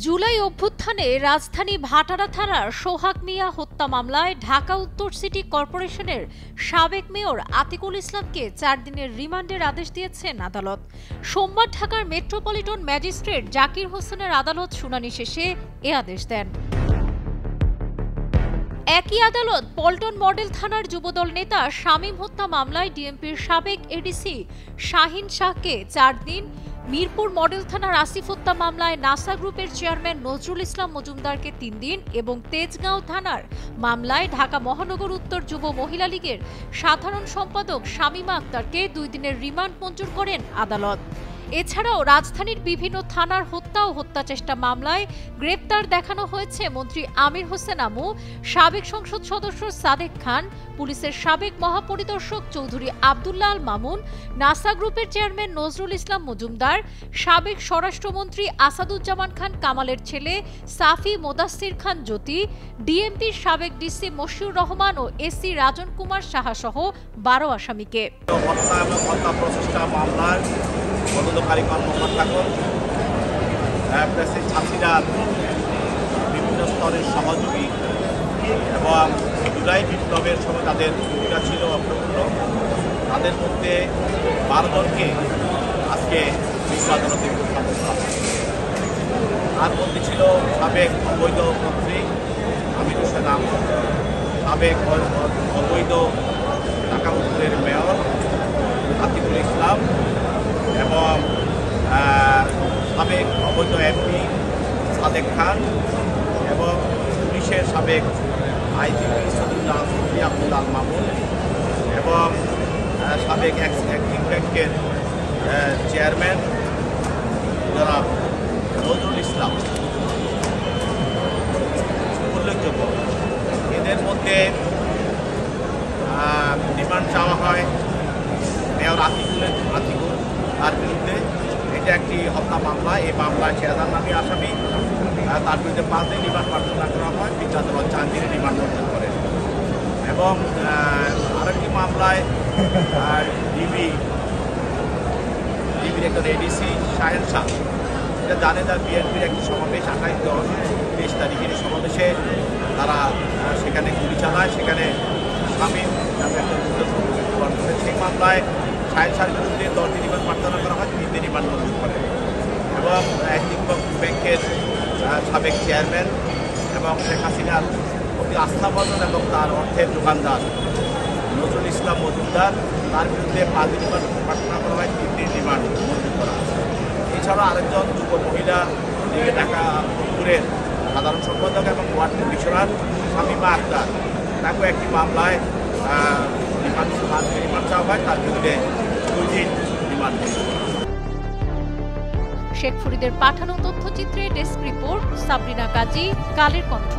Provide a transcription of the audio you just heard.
জুলাই অভ্যুত্থানে রাজধানী ভাটারা থানার সোহাগ মিয়া হত্যা মামলায় ঢাকা উত্তর সিটি কর্পোরেশনের সাবেক মেয়র আতিকুল ইসলামকে 4 দিনের রিমান্ডের আদেশ দিয়েছেন আদালত। সোমবার ঢাকার মেট্রোপলিটন ম্যাজিস্ট্রেট জাকির হোসেনের আদালত শুনানি শেষে এ আদেশ দেন। একই আদালত পল্টন মডেল থানার যুবদল নেতা শামীম হত্যা মামলায় ডিএমপির সাবেক এডিসি শাহিন শাহকে 4 দিন, মিরপুর মডেল থানার আসিফ হত্যা মামলায় নাসা গ্রুপের চেয়ারম্যান নজরুল ইসলাম মজুমদারকে 3 দিন এবং তেজগাঁও থানার মামলায় ঢাকা মহানগর উত্তর যুব মহিলা লীগের সাধারণ সম্পাদক শামীমা আক্তারকে 2 দিনের রিমান্ড মঞ্জুর করেন আদালত। এছাড়াও রাজধানীর বিভিন্ন থানার হত্যা ও হত্যাচেষ্টা মামলায় গ্রেপ্তার দেখানো হয়েছে মন্ত্রী আমির হোসেন আমু, সাবেক সংসদ সদস্য সাদেক খান, পুলিশের সাবেক মহাপরিদর্শক চৌধুরী আব্দুল্লাহ আল মামুন, নাসা গ্রুপের চেয়ারম্যান নজরুল ইসলাম মজুমদার, সাবেক স্বরাষ্ট্রমন্ত্রী আসাদুজ্জামান খান কামালের ছেলে সাফি মোদাসির খান জ্যোতি, ডিএমপির সাবেক ডিসি মশিউর রহমান ও এসি রাজন কুমার সাহা সহ 12 আসামিকে। তদন্তকারী কর্মকর্তাগণ ছাত্রীরার বিভিন্ন স্তরের সহযোগী এবং জুলাই বিপ্লবের সময় তাদের ভূমিকা ছিল অগ্রগণ্য। তাদের মধ্যে 12 জনকে আজকে বিশ্ব আদালতে উপস্থাপন করা হয়। তার মধ্যে ছিল সাবেক অবৈধ মন্ত্রী আমির হোসেন আমু, সাবেক অবৈধ ঢাকা উত্তরের মেয়র আতিকুল ইসলাম এবং সাবেক অবৈধ এমপি সাদেক খান এবং পুলিশের সাবেক আইজিপি চৌধুরী আব্দুল্লাহ আল মামুন এবং সাবেক অ্যাক্সিস ব্যাংকের চেয়ারম্যান জনাব নজরুল ইসলাম। উল্লেখযোগ্য, এদের মধ্যে ডিমান্ড চাওয়া হয় মেয়র আতিকুল তার বিরুদ্ধে। এটা একটি হত্যা মামলা। এই মামলায় শেয়াজান নামী আসামি, তার বিরুদ্ধে 5 দিন রিমান্ড প্রার্থনা করা হয়। বিচার আদালত 4 দিনের রিমান্ড মঞ্জুর করেন এবং আরেকটি মামলায় ডিবির একজন এডিসি শাহিন শাহ, এটা জানে তার বিএনপির একটি সমাবেশ 28-23 তারিখের সমাবেশে তারা সেখানে গুলি চালায়, সেখানে শামীম নামে একজন মৃত্যুবরণ করে। সেই মামলায় শাহিন শাহর বিরুদ্ধে 10 দিন রিমান্ড প্রার্থনা করা হয়, 3 দিন রিমান্ড মঞ্জুর করে এবং অ্যাক্সিস ব্যাংকের সাবেক চেয়ারম্যান এবং শেখ হাসিনার প্রতি আস্থাভাজন এবং তার অর্থের যোগানদার নজরুল ইসলাম মজুমদার, তার বিরুদ্ধে 5 দিন রিমান্ড প্রার্থনা করা হয়, 3 দিন রিমান্ড মঞ্জুর করা হয়। এছাড়া আরেকজন যুব মহিলা লীগের ঢাকা উত্তরের সাধারণ সম্পাদক এবং ওয়ার্ড কমিশনার শামীমা আক্তার, তাকেও একটি মামলায় রিমান্ড চাওয়া হয়, তার বিরুদ্ধে 2 দিন রিমান্ড। শেখ ফরিদের পাঠানো তথ্যচিত্রে ডেস্ক রিপোর্ট, সাবরিনা কাজী, কালের কণ্ঠ।